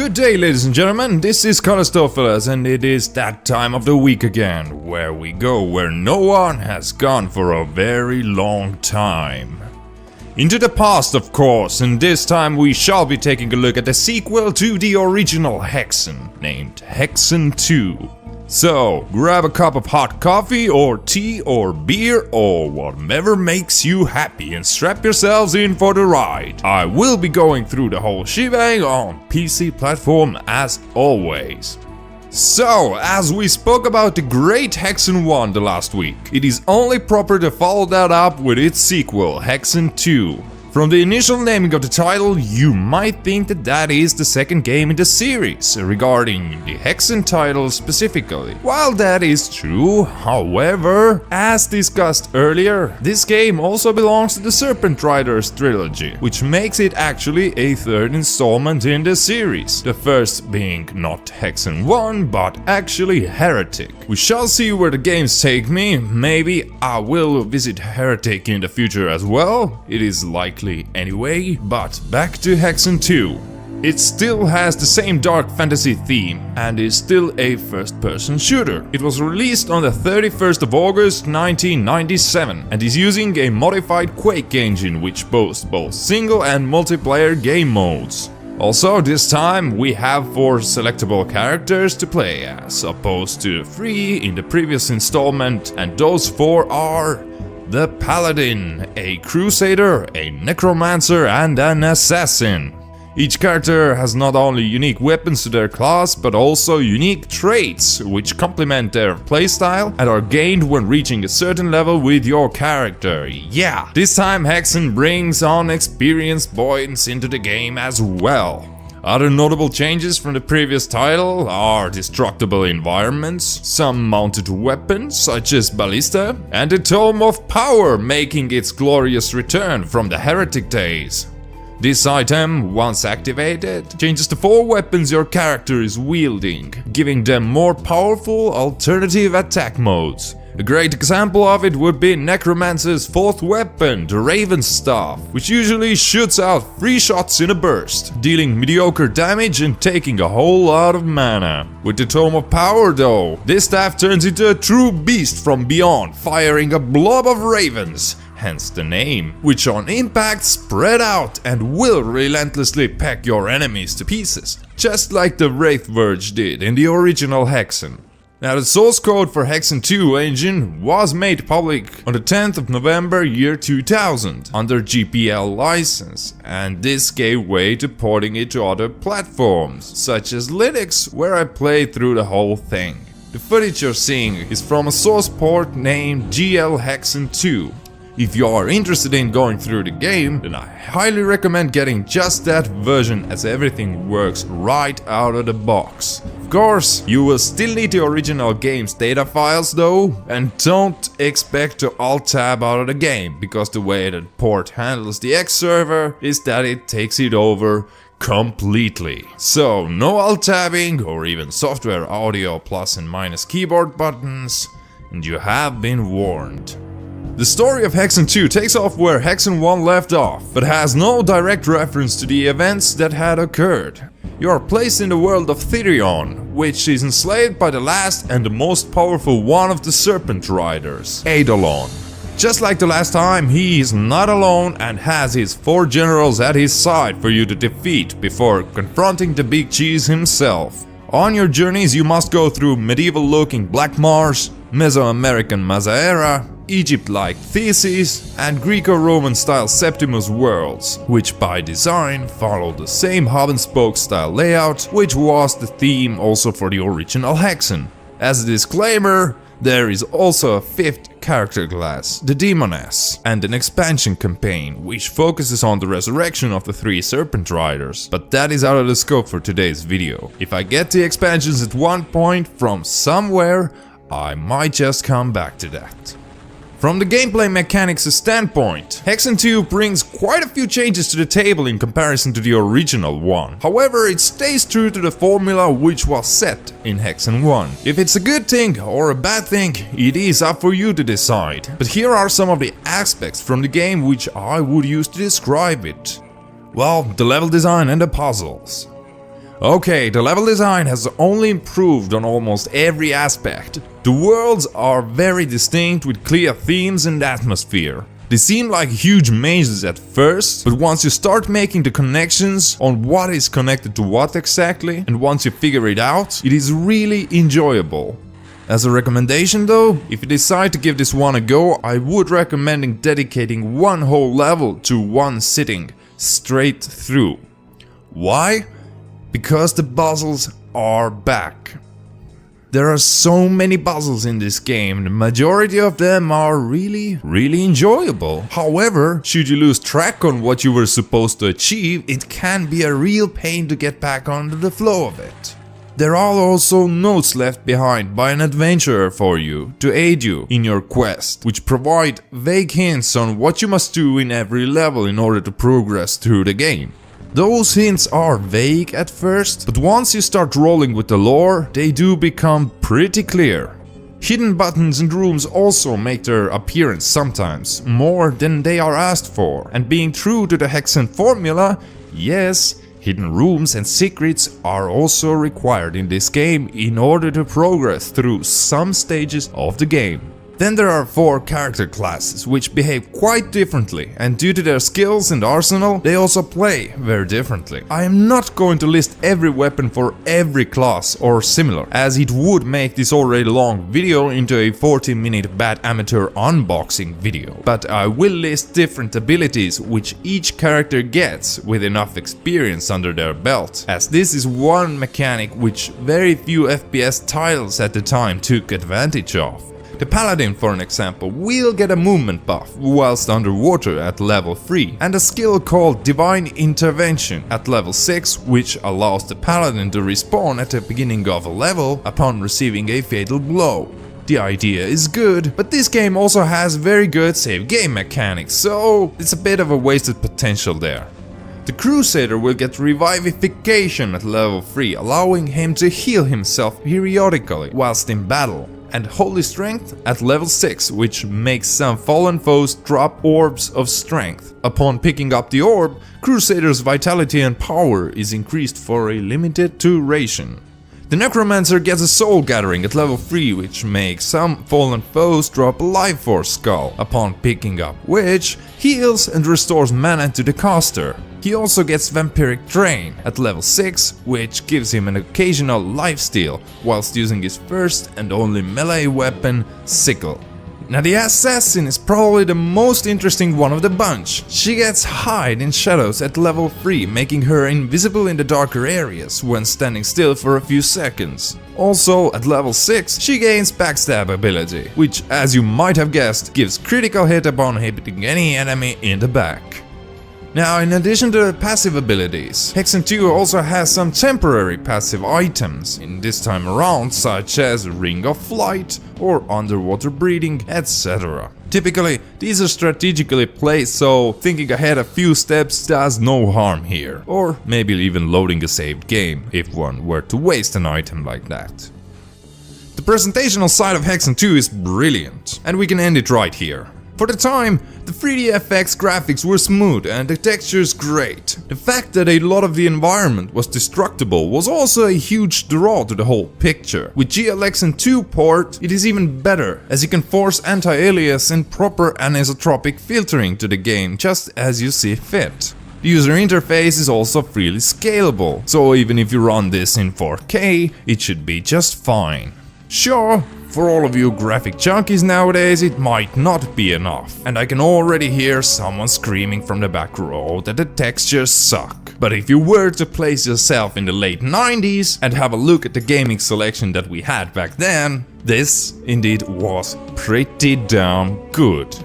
Good day, ladies and gentlemen, this is Kallestofeles, and it is that time of the week again, where we go where no one has gone for a very long time. Into the past, of course, and this time we shall be taking a look at the sequel to the original Hexen, named Hexen II. So, grab a cup of hot coffee or tea or beer or whatever makes you happy and strap yourselves in for the ride. I will be going through the whole shebang on PC platform as always. So, as we spoke about the great Hexen 1 the last week, it is only proper to follow that up with its sequel, Hexen 2. From the initial naming of the title, you might think that that is the second game in the series, regarding the Hexen title specifically. While that is true, however, as discussed earlier, this game also belongs to the Serpent Riders trilogy, which makes it actually a third installment in the series. The first being not Hexen 1, but actually Heretic. We shall see where the games take me. Maybe I will visit Heretic in the future as well. It is likely anyway, but back to Hexen 2. It still has the same dark fantasy theme and is still a first-person shooter. It was released on the 31st of August 1997 and is using a modified Quake engine which boasts both single and multiplayer game modes. Also, this time we have 4 selectable characters to play as, opposed to 3 in the previous installment, and those 4 are the Paladin, a Crusader, a Necromancer, and an Assassin. Each character has not only unique weapons to their class, but also unique traits, which complement their playstyle and are gained when reaching a certain level with your character. Yeah, this time Hexen brings on experienced points into the game as well. Other notable changes from the previous title are destructible environments, some mounted weapons such as ballista, and the Tome of Power making its glorious return from the Heretic days. This item, once activated, changes the 4 weapons your character is wielding, giving them more powerful alternative attack modes. A great example of it would be Necromancer's 4th weapon, the Raven's Staff, which usually shoots out 3 shots in a burst, dealing mediocre damage and taking a whole lot of mana. With the Tome of Power though, this staff turns into a true beast from beyond, firing a blob of ravens, hence the name, which on impact spread out and will relentlessly peck your enemies to pieces, just like the Wraith Verge did in the original Hexen. Now, the source code for Hexen 2 engine was made public on the 10th of November year 2000 under GPL license, and this gave way to porting it to other platforms, such as Linux, where I played through the whole thing. The footage you're seeing is from a source port named GL Hexen 2. If you are interested in going through the game, then I highly recommend getting just that version, as everything works right out of the box. Of course, you will still need the original game's data files though, and don't expect to alt-tab out of the game, because the way that port handles the X server is that it takes it over completely. So no alt-tabbing or even software audio plus and minus keyboard buttons, and you have been warned. The story of Hexen 2 takes off where Hexen 1 left off, but has no direct reference to the events that had occurred. You are placed in the world of Therion, which is enslaved by the last and the most powerful one of the Serpent Riders, Eidolon. Just like the last time, he is not alone and has his 4 generals at his side for you to defeat before confronting the Big Cheese himself. On your journeys you must go through medieval-looking Black Mars, Mesoamerican Mazaera, Egypt-like Theses, and Greco-Roman style Septimus worlds, which by design follow the same hub-and-spoke style layout, which was the theme also for the original Hexen. As a disclaimer, there is also a 5th character class, the Demoness, and an expansion campaign, which focuses on the resurrection of the 3 Serpent Riders, but that is out of the scope for today's video. If I get the expansions at one point from somewhere, I might just come back to that. From the gameplay mechanics standpoint, Hexen 2 brings quite a few changes to the table in comparison to the original one. However, it stays true to the formula which was set in Hexen 1. If it's a good thing or a bad thing, it is up for you to decide. But here are some of the aspects from the game which I would use to describe it. Well, the level design and the puzzles. Okay, the level design has only improved on almost every aspect. The worlds are very distinct with clear themes and atmosphere. They seem like huge mazes at first, but once you start making the connections on what is connected to what exactly, and once you figure it out, it is really enjoyable. As a recommendation though, if you decide to give this one a go, I would recommend dedicating one whole level to one sitting, straight through. Why? Because the puzzles are back. There are so many puzzles in this game, the majority of them are really enjoyable. However, should you lose track on what you were supposed to achieve, it can be a real pain to get back onto the flow of it. There are also notes left behind by an adventurer for you to aid you in your quest, which provide vague hints on what you must do in every level in order to progress through the game. Those hints are vague at first, but once you start rolling with the lore, they do become pretty clear. Hidden buttons and rooms also make their appearance sometimes, more than they are asked for, and being true to the Hexen formula, yes, hidden rooms and secrets are also required in this game in order to progress through some stages of the game. Then there are 4 character classes which behave quite differently, and due to their skills and arsenal, they also play very differently. I am not going to list every weapon for every class or similar, as it would make this already long video into a 14-minute bad amateur unboxing video, but I will list different abilities which each character gets with enough experience under their belt, as this is one mechanic which very few FPS titles at the time took advantage of. The Paladin, for an example, will get a movement buff whilst underwater at level 3, and a skill called Divine Intervention at level 6, which allows the Paladin to respawn at the beginning of a level upon receiving a fatal blow. The idea is good, but this game also has very good save game mechanics, so it's a bit of a wasted potential there. The Crusader will get Revivification at level 3, allowing him to heal himself periodically whilst in battle, and Holy Strength at level 6, which makes some fallen foes drop orbs of strength. Upon picking up the orb, Crusader's vitality and power is increased for a limited duration. The Necromancer gets a Soul Gathering at level 3, which makes some fallen foes drop a Life Force Skull upon picking up, which heals and restores mana to the caster. He also gets Vampiric Drain at level 6, which gives him an occasional lifesteal whilst using his first and only melee weapon, Sickle. Now the Assassin is probably the most interesting one of the bunch. She gets Hide in Shadows at level 3, making her invisible in the darker areas when standing still for a few seconds. Also at level 6 she gains Backstab ability, which, as you might have guessed, gives critical hit upon hitting any enemy in the back. Now, in addition to the passive abilities, Hexen II also has some temporary passive items in this time around, such as Ring of Flight or Underwater Breathing, etc. Typically, these are strategically placed, so thinking ahead a few steps does no harm here, or maybe even loading a saved game, if one were to waste an item like that. The presentational side of Hexen II is brilliant, and we can end it right here. For the time, the 3DFX graphics were smooth and the textures great. The fact that a lot of the environment was destructible was also a huge draw to the whole picture. With Hexen II port, it is even better, as you can force anti-alias and proper anisotropic filtering to the game just as you see fit. The user interface is also freely scalable, so even if you run this in 4K, it should be just fine. Sure, for all of you graphic junkies nowadays, it might not be enough, and I can already hear someone screaming from the back row that the textures suck. But if you were to place yourself in the late 90s and have a look at the gaming selection that we had back then, this indeed was pretty damn good.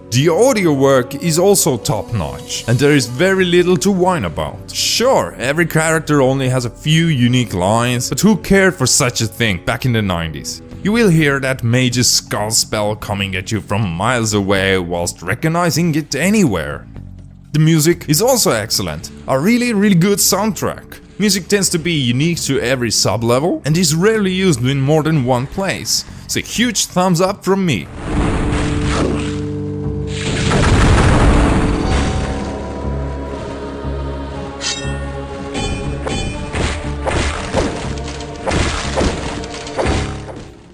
The audio work is also top notch, and there is very little to whine about. Sure, every character only has a few unique lines, but who cared for such a thing back in the 90s? You will hear that mage's skull spell coming at you from miles away whilst recognizing it anywhere. The music is also excellent, a really good soundtrack. Music tends to be unique to every sub-level and is rarely used in more than one place, so a huge thumbs up from me.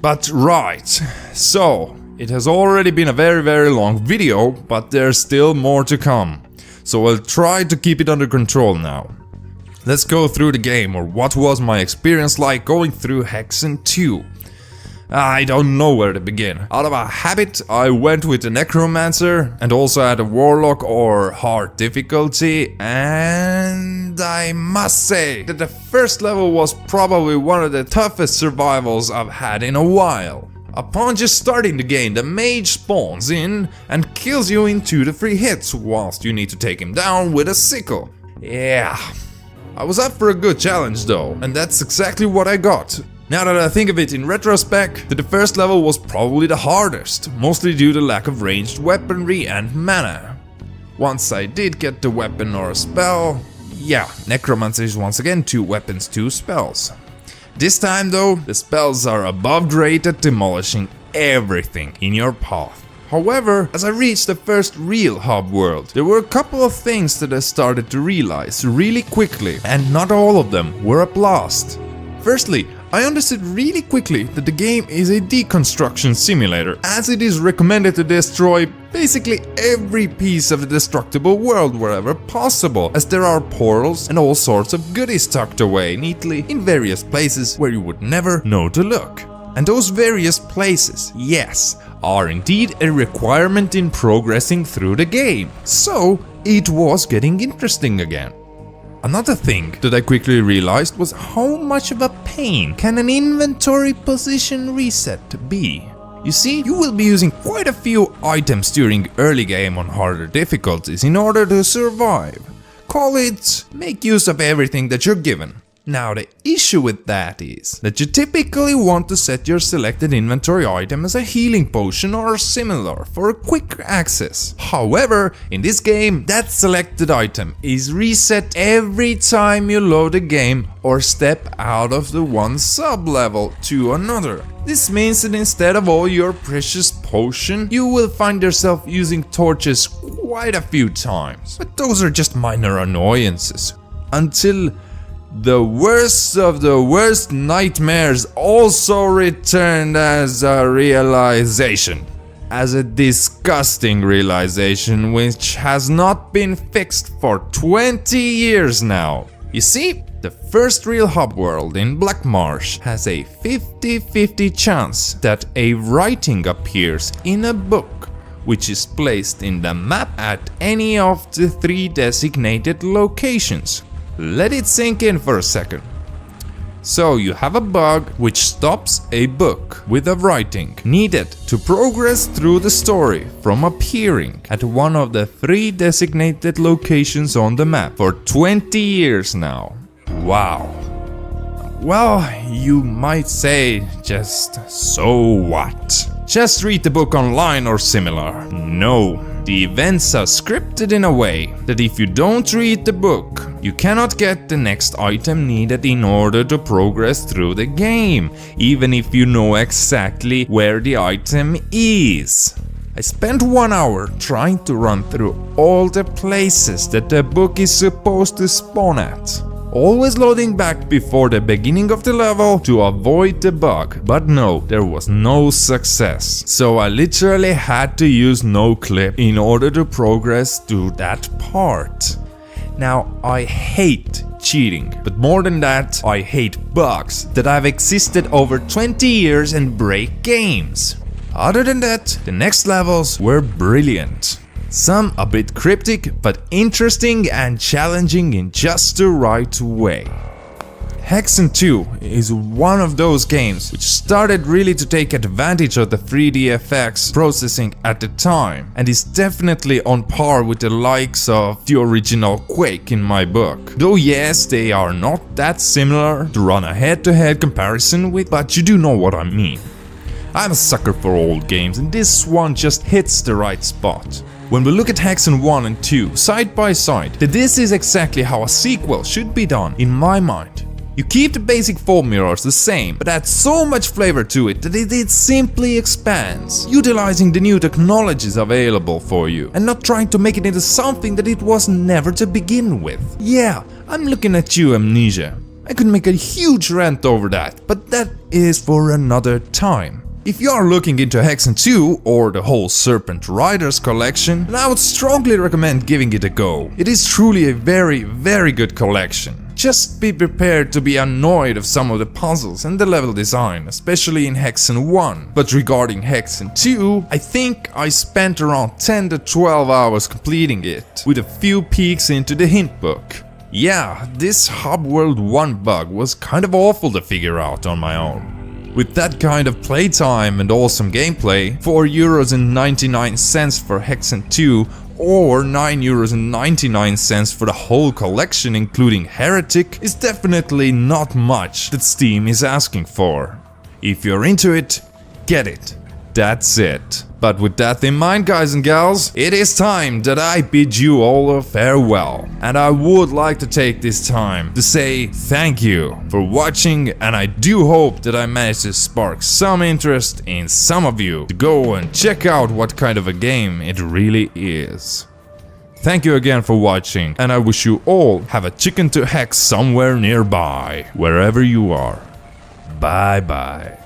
But right, so it has already been a very long video, but there's still more to come. So I'll try to keep it under control now. Let's go through the game, or what was my experience like going through Hexen II. I don't know where to begin. Out of a habit, I went with the Necromancer and also had a Warlock or hard difficulty, and I must say that the first level was probably one of the toughest survivals I've had in a while. Upon just starting the game, the mage spawns in and kills you in 2 to 3 hits, whilst you need to take him down with a sickle. Yeah, I was up for a good challenge though, and that's exactly what I got. Now that I think of it in retrospect, the first level was probably the hardest, mostly due to lack of ranged weaponry and mana. Once I did get the weapon or a spell, yeah, Necromancer is once again 2 weapons, 2 spells. This time though, the spells are above great at demolishing everything in your path. However, as I reached the first real hub world, there were a couple of things that I started to realize really quickly, and not all of them were a blast. Firstly, I understood really quickly that the game is a deconstruction simulator, as it is recommended to destroy basically every piece of the destructible world wherever possible, as there are portals and all sorts of goodies tucked away neatly in various places where you would never know to look. And those various places, yes, are indeed a requirement in progressing through the game. So it was getting interesting again. Another thing that I quickly realized was how much of a pain can an inventory position reset be. You see, you will be using quite a few items during early game on harder difficulties in order to survive. Call it, make use of everything that you're given. Now the issue with that is that you typically want to set your selected inventory item as a healing potion or similar for a quick access. However, in this game, that selected item is reset every time you load a game or step out of the one sub-level to another. This means that instead of all your precious potion, you will find yourself using torches quite a few times. But those are just minor annoyances. Until the worst of the worst nightmares also returned as a realization. As a disgusting realization which has not been fixed for 20 years now. You see, the first real hub world in Black Marsh has a 50-50 chance that a writing appears in a book, which is placed in the map at any of the 3 designated locations. Let it sink in for a second. So you have a bug which stops a book with a writing needed to progress through the story from appearing at one of the 3 designated locations on the map for 20 years now. Wow. Well, you might say, just so what? Just read the book online or similar. No. The events are scripted in a way that if you don't read the book, you cannot get the next item needed in order to progress through the game, even if you know exactly where the item is. I spent 1 hour trying to run through all the places that the book is supposed to spawn at. Always loading back before the beginning of the level to avoid the bug, but no, there was no success. So I literally had to use no clip in order to progress through that part. Now, I hate cheating, but more than that, I hate bugs that have existed over 20 years and break games. Other than that, the next levels were brilliant. Some a bit cryptic, but interesting and challenging in just the right way. Hexen II is one of those games which started really to take advantage of the 3D FX processing at the time, and is definitely on par with the likes of the original Quake in my book. Though yes, they are not that similar to run a head-to-head comparison with, but you do know what I mean. I'm a sucker for old games, and this one just hits the right spot. When we look at Hexen 1 and 2 side by side, this is exactly how a sequel should be done in my mind. You keep the basic formulas the same, but add so much flavor to it that it simply expands, utilizing the new technologies available for you and not trying to make it into something that it was never to begin with. Yeah, I'm looking at you, Amnesia. I could make a huge rant over that, but that is for another time. If you are looking into Hexen II or the whole Serpent Riders collection, then I would strongly recommend giving it a go. It is truly a very good collection. Just be prepared to be annoyed of some of the puzzles and the level design, especially in Hexen 1. But regarding Hexen 2, I think I spent around 10 to 12 hours completing it, with a few peeks into the hint book. Yeah, this Hub World 1 bug was kind of awful to figure out on my own. With that kind of playtime and awesome gameplay, €4.99 for Hexen 2 or €9.99 for the whole collection including Heretic is definitely not much that Steam is asking for. If you're into it, get it. That's it. But with that in mind, guys and gals, it is time that I bid you all a farewell. And I would like to take this time to say thank you for watching, and I do hope that I managed to spark some interest in some of you to go and check out what kind of a game it really is. Thank you again for watching, and I wish you all have a chicken to hex somewhere nearby, wherever you are. Bye bye.